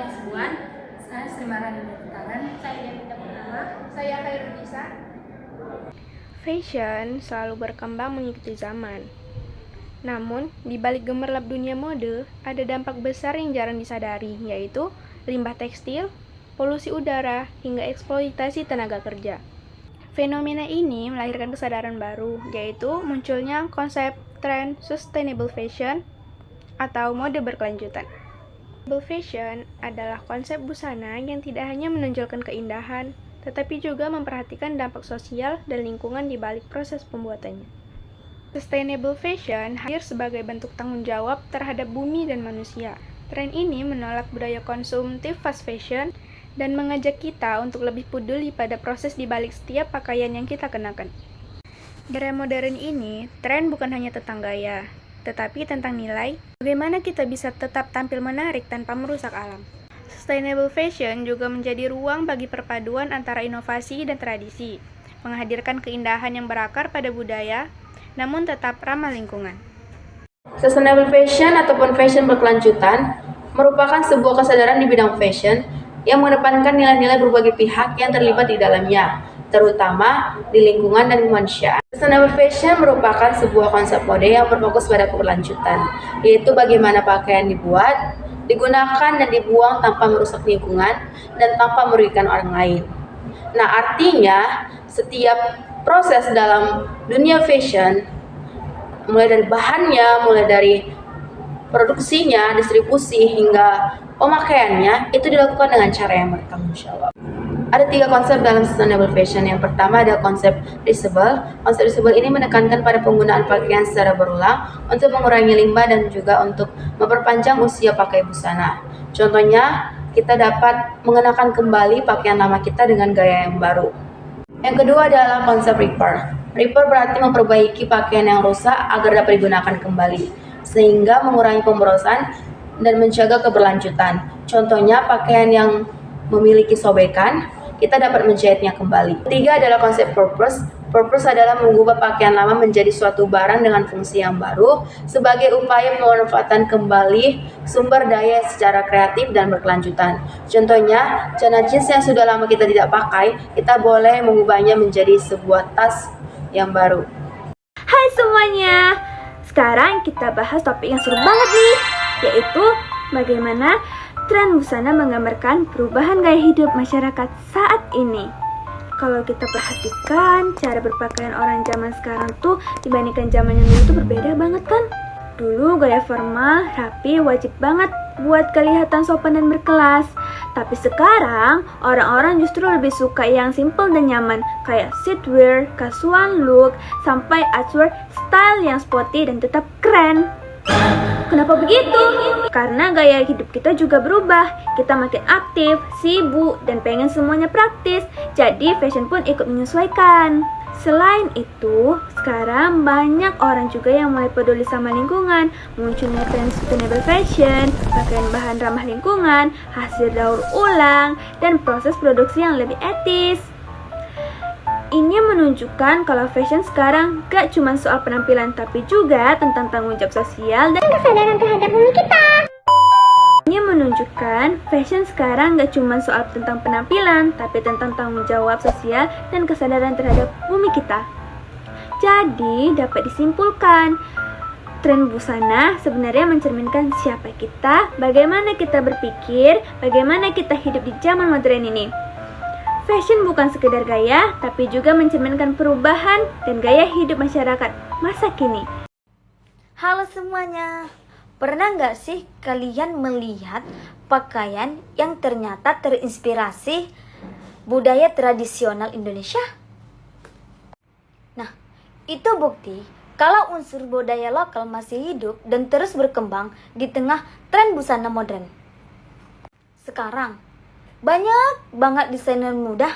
Saya Sebuan. Saya Sri Marani Tangan. Saya Devita Purnama. Saya Khairunisa. Fashion selalu berkembang mengikuti zaman. Namun, di balik gemerlap dunia mode, ada dampak besar yang jarang disadari, yaitu limbah tekstil, polusi udara, hingga eksploitasi tenaga kerja. Fenomena ini melahirkan kesadaran baru, yaitu munculnya konsep tren sustainable fashion atau mode berkelanjutan. Sustainable fashion adalah konsep busana yang tidak hanya menonjolkan keindahan, tetapi juga memperhatikan dampak sosial dan lingkungan di balik proses pembuatannya. Sustainable fashion hadir sebagai bentuk tanggung jawab terhadap bumi dan manusia. Tren ini menolak budaya konsumtif fast fashion dan mengajak kita untuk lebih peduli pada proses di balik setiap pakaian yang kita kenakan. Di era modern ini, tren bukan hanya tentang gaya, tetapi tentang nilai, bagaimana kita bisa tetap tampil menarik tanpa merusak alam. Sustainable fashion juga menjadi ruang bagi perpaduan antara inovasi dan tradisi, menghadirkan keindahan yang berakar pada budaya, namun tetap ramah lingkungan. Sustainable fashion ataupun fashion berkelanjutan merupakan sebuah kesadaran di bidang fashion yang mengedepankan nilai-nilai berbagai pihak yang terlibat di dalamnya, terutama di lingkungan dan kemanusiaan. Sustainable fashion merupakan sebuah konsep mode yang berfokus pada keberlanjutan, yaitu bagaimana pakaian dibuat, digunakan dan dibuang tanpa merusak lingkungan dan tanpa merugikan orang lain. Nah, artinya setiap proses dalam dunia fashion, mulai dari bahannya, mulai dari produksinya, distribusi, hingga pemakaiannya, itu dilakukan dengan cara yang bertanggung jawab. Ada 3 konsep dalam sustainable fashion. Yang pertama ada konsep reusable. Konsep reusable ini menekankan pada penggunaan pakaian secara berulang untuk mengurangi limbah dan juga untuk memperpanjang usia pakai busana. Contohnya, kita dapat mengenakan kembali pakaian lama kita dengan gaya yang baru. Yang kedua adalah konsep repair. Repair berarti memperbaiki pakaian yang rusak agar dapat digunakan kembali, sehingga mengurangi pemborosan dan menjaga keberlanjutan. Contohnya, pakaian yang memiliki sobekan, kita dapat menjahitnya kembali. Ketiga adalah konsep purpose. Purpose adalah mengubah pakaian lama menjadi suatu barang dengan fungsi yang baru sebagai upaya pemanfaatan kembali sumber daya secara kreatif dan berkelanjutan. Contohnya, celana jeans yang sudah lama kita tidak pakai, kita boleh mengubahnya menjadi sebuah tas yang baru. Hai semuanya, sekarang kita bahas topik yang seru banget nih, yaitu bagaimana tren busana menggambarkan perubahan gaya hidup masyarakat saat ini. Kalau kita perhatikan, cara berpakaian orang zaman sekarang tuh dibandingkan zaman yang dulu tuh berbeda banget kan? Dulu gaya formal, rapi, wajib banget buat kelihatan sopan dan berkelas. Tapi sekarang, orang-orang justru lebih suka yang simple dan nyaman, kayak streetwear, casual look, sampai artswear style yang sporty dan tetap keren. Kenapa begitu? Karena gaya hidup kita juga berubah. Kita makin aktif, sibuk, dan pengen semuanya praktis. Jadi fashion pun ikut menyesuaikan. Selain itu, sekarang banyak orang juga yang mulai peduli sama lingkungan. Munculnya tren sustainable fashion, pakaian bahan ramah lingkungan, hasil daur ulang, dan proses produksi yang lebih etis. Ini menunjukkan kalau fashion sekarang gak cuma soal penampilan, tapi juga tentang tanggung jawab sosial dan Kesadaran terhadap bumi kita. Ini menunjukkan fashion sekarang gak cuma soal tentang penampilan, tapi tentang tanggung jawab sosial dan kesadaran terhadap bumi kita. Jadi, dapat disimpulkan, tren busana sebenarnya mencerminkan siapa kita, bagaimana kita berpikir, bagaimana kita hidup di zaman modern ini. Fashion bukan sekedar gaya, tapi juga mencerminkan perubahan dan gaya hidup masyarakat masa kini. Halo semuanya, pernah nggak sih kalian melihat pakaian yang ternyata terinspirasi budaya tradisional Indonesia? Nah, itu bukti kalau unsur budaya lokal masih hidup dan terus berkembang di tengah tren busana modern. Sekarang, banyak banget desainer muda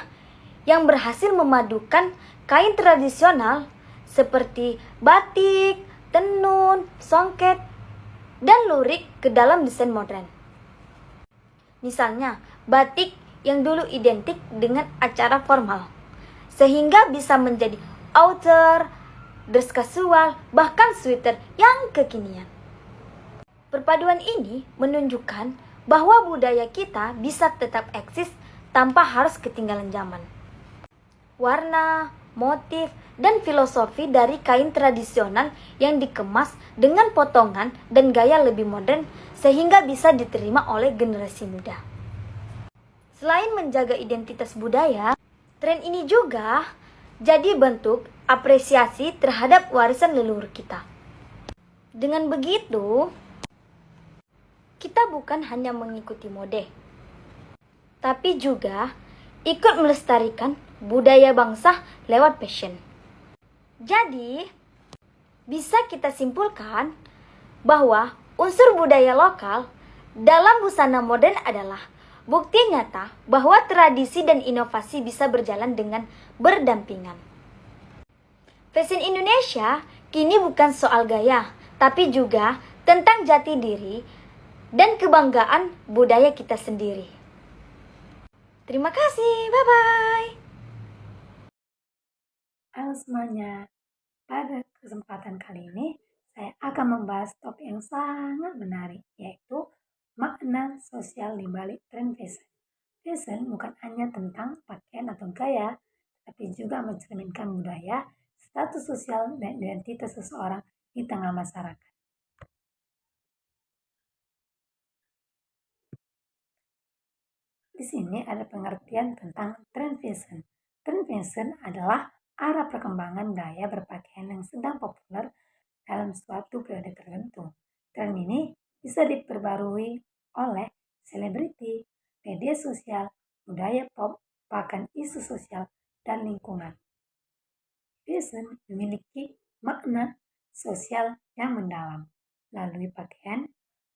yang berhasil memadukan kain tradisional seperti batik, tenun, songket, dan lurik ke dalam desain modern. Misalnya, batik yang dulu identik dengan acara formal, sehingga bisa menjadi outer, dress casual, bahkan sweater yang kekinian. Perpaduan ini menunjukkan bahwa budaya kita bisa tetap eksis tanpa harus ketinggalan zaman. Warna, motif, dan filosofi dari kain tradisional yang dikemas dengan potongan dan gaya lebih modern sehingga bisa diterima oleh generasi muda. Selain menjaga identitas budaya, tren ini juga jadi bentuk apresiasi terhadap warisan leluhur kita. Dengan begitu, kita bukan hanya mengikuti mode, tapi juga ikut melestarikan budaya bangsa lewat fashion. Jadi, bisa kita simpulkan bahwa unsur budaya lokal dalam busana modern adalah bukti nyata bahwa tradisi dan inovasi bisa berjalan dengan berdampingan. Fashion Indonesia kini bukan soal gaya, tapi juga tentang jati diri dan kebanggaan budaya kita sendiri. Terima kasih, bye-bye. Halo semuanya, pada kesempatan kali ini saya akan membahas topik yang sangat menarik, yaitu makna sosial di balik tren fashion. Fashion bukan hanya tentang pakaian atau gaya, tapi juga mencerminkan budaya, status sosial, dan identitas seseorang di tengah masyarakat. Di sini ada pengertian tentang tren fashion. Tren fashion adalah arah perkembangan gaya berpakaian yang sedang populer dalam suatu periode tertentu. Tren ini bisa diperbarui oleh selebriti, media sosial, budaya pop, bahkan isu sosial dan lingkungan. Fashion memiliki makna sosial yang mendalam melalui pakaian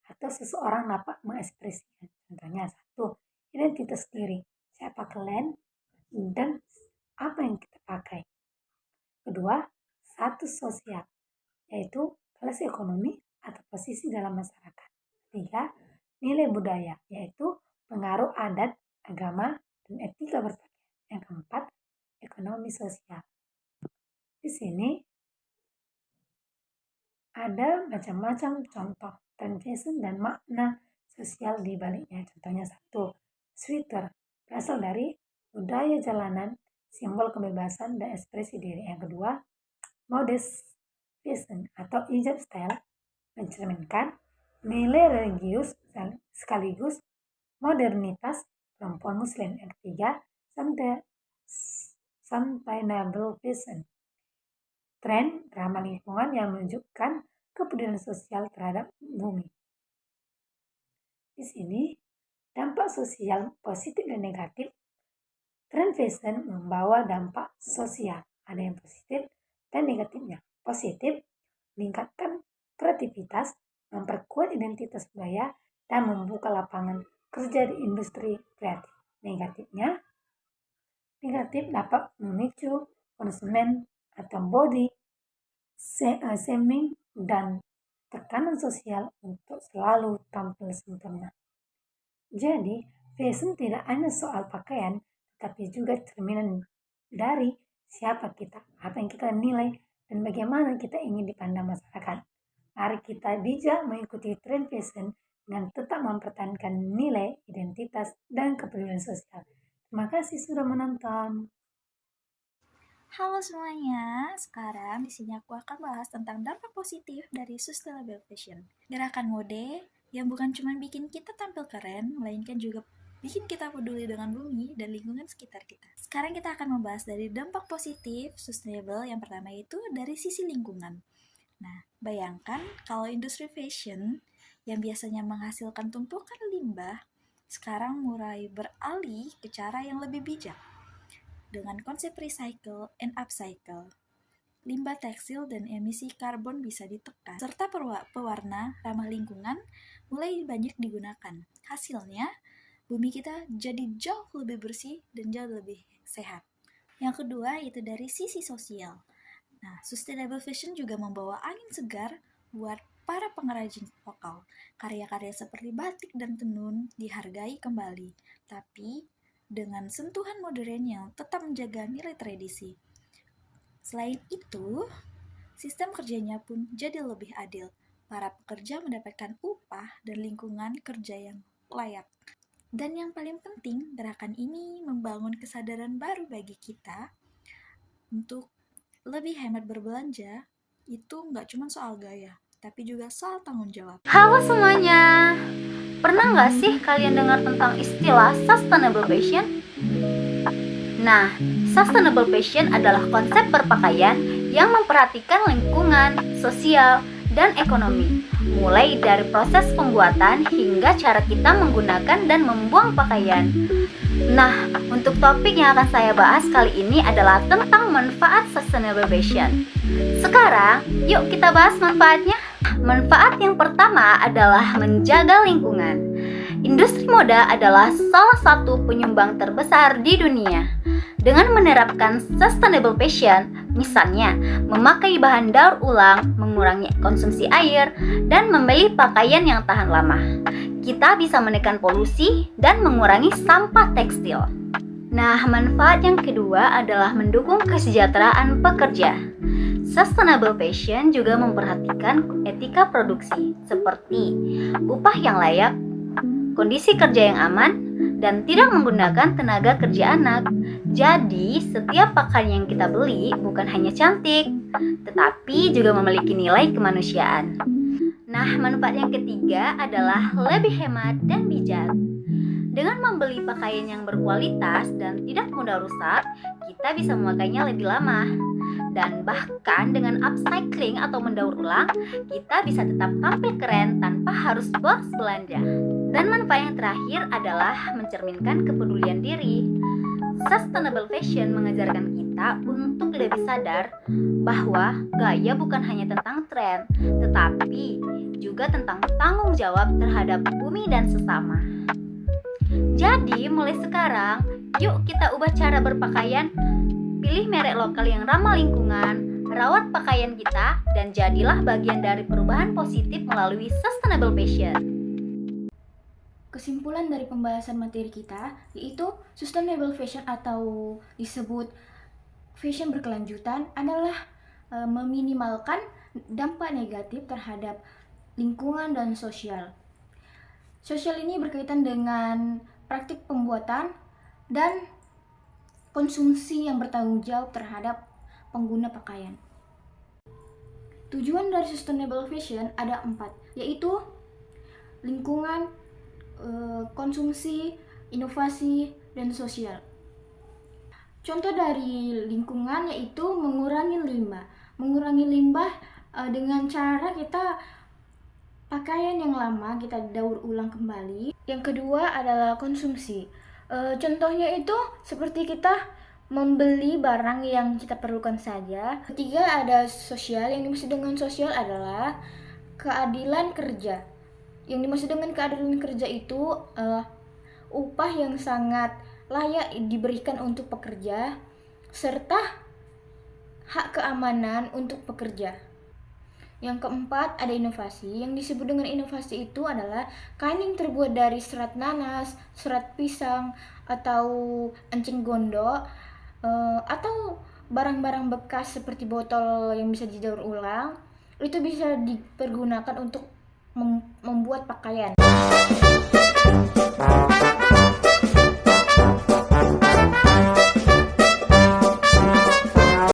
atau seseorang dapat mengekspresikan. Contohnya satu, identitas diri, siapa kalian dan apa yang kita pakai. Kedua, status sosial, yaitu kelas ekonomi atau posisi dalam masyarakat. Tiga, nilai budaya, yaitu pengaruh adat, agama, dan etika berpakaian. Yang keempat, ekonomi sosial. Di sini ada macam-macam contoh tren fashion dan makna sosial di baliknya. Contohnya satu, sweater berasal dari budaya jalanan, simbol kebebasan dan ekspresi diri. Yang kedua, modest fashion atau hijab style mencerminkan nilai religius sekaligus modernitas perempuan muslim. Yang ketiga, sustainable fashion, tren ramah lingkungan yang menunjukkan kepedulian sosial terhadap bumi. Di sini, dampak sosial positif dan negatif. Tren fashion membawa dampak sosial, ada yang positif dan negatifnya. Positif, meningkatkan kreativitas, memperkuat identitas budaya, dan membuka lapangan kerja di industri kreatif. Negatif dapat memicu konsumen atau body shaming dan tekanan sosial untuk selalu tampil sempurna. Jadi, fashion tidak hanya soal pakaian, tapi juga cerminan dari siapa kita, apa yang kita nilai, dan bagaimana kita ingin dipandang masyarakat. Mari kita bijak mengikuti tren fashion dengan tetap mempertahankan nilai, identitas, dan kepedulian sosial. Terima kasih sudah menonton. Halo semuanya, sekarang di sini aku akan bahas tentang dampak positif dari sustainable fashion. Gerakan mode yang bukan cuma bikin kita tampil keren, melainkan juga bikin kita peduli dengan bumi dan lingkungan sekitar kita. Sekarang kita akan membahas dari dampak positif sustainable. Yang pertama itu dari sisi lingkungan. Nah, bayangkan kalau industri fashion yang biasanya menghasilkan tumpukan limbah, sekarang mulai beralih ke cara yang lebih bijak. Dengan konsep recycle and upcycle, limbah tekstil dan emisi karbon bisa ditekan, serta pewarna ramah lingkungan mulai banyak digunakan. Hasilnya, bumi kita jadi jauh lebih bersih dan jauh lebih sehat. Yang kedua, itu dari sisi sosial. Nah, sustainable fashion juga membawa angin segar buat para pengrajin lokal. Karya-karya seperti batik dan tenun dihargai kembali, tapi dengan sentuhan modern yang tetap menjaga nilai tradisi. Selain itu, sistem kerjanya pun jadi lebih adil. Para pekerja mendapatkan upah dan lingkungan kerja yang layak. Dan yang paling penting, gerakan ini membangun kesadaran baru bagi kita untuk lebih hemat berbelanja. Itu nggak cuma soal gaya, tapi juga soal tanggung jawab. Halo semuanya, pernah nggak sih kalian dengar tentang istilah sustainable fashion? Nah, sustainable fashion adalah konsep berpakaian yang memperhatikan lingkungan, sosial, dan ekonomi, mulai dari proses pembuatan hingga cara kita menggunakan dan membuang pakaian. Nah, untuk topik yang akan saya bahas kali ini adalah tentang manfaat sustainable fashion. Sekarang, yuk kita bahas manfaatnya. Manfaat yang pertama adalah menjaga lingkungan. Industri moda adalah salah satu penyumbang terbesar di dunia. Dengan menerapkan sustainable fashion, misalnya memakai bahan daur ulang, mengurangi konsumsi air, dan membeli pakaian yang tahan lama, kita bisa menekan polusi dan mengurangi sampah tekstil. Nah, manfaat yang kedua adalah mendukung kesejahteraan pekerja. Sustainable fashion juga memperhatikan etika produksi, seperti upah yang layak, kondisi kerja yang aman, dan tidak menggunakan tenaga kerja anak. Jadi, setiap pakaian yang kita beli bukan hanya cantik, tetapi juga memiliki nilai kemanusiaan. Nah, manfaat yang ketiga adalah lebih hemat dan bijak. Dengan membeli pakaian yang berkualitas dan tidak mudah rusak, kita bisa memakainya lebih lama. Dan bahkan dengan upcycling atau mendaur ulang, kita bisa tetap tampil keren tanpa harus boros belanja. Dan manfaat yang terakhir adalah mencerminkan kepedulian diri. Sustainable fashion mengajarkan kita untuk lebih sadar bahwa gaya bukan hanya tentang tren, tetapi juga tentang tanggung jawab terhadap bumi dan sesama. Jadi, mulai sekarang, yuk kita ubah cara berpakaian, pilih merek lokal yang ramah lingkungan, rawat pakaian kita, dan jadilah bagian dari perubahan positif melalui sustainable fashion. Kesimpulan dari pembahasan materi kita yaitu sustainable fashion atau disebut fashion berkelanjutan adalah meminimalkan dampak negatif terhadap lingkungan dan sosial. Sosial ini berkaitan dengan praktik pembuatan dan konsumsi yang bertanggung jawab terhadap pengguna pakaian. Tujuan dari sustainable fashion ada 4, yaitu lingkungan, konsumsi, inovasi, dan sosial. Contoh dari lingkungan yaitu mengurangi limbah. Mengurangi limbah dengan cara kita pakaian yang lama kita daur ulang kembali. Yang kedua adalah konsumsi. Contohnya itu seperti kita membeli barang yang kita perlukan saja. Ketiga ada sosial. Yang dimaksud dengan sosial adalah keadilan kerja. Yang dimaksud dengan keadilan kerja itu upah yang sangat layak diberikan untuk pekerja serta hak keamanan untuk pekerja. Yang keempat ada inovasi. Yang disebut dengan inovasi itu adalah kain yang terbuat dari serat nanas, serat pisang, atau enceng gondok, atau barang-barang bekas seperti botol yang bisa didaur ulang, itu bisa dipergunakan untuk membuat pakaian.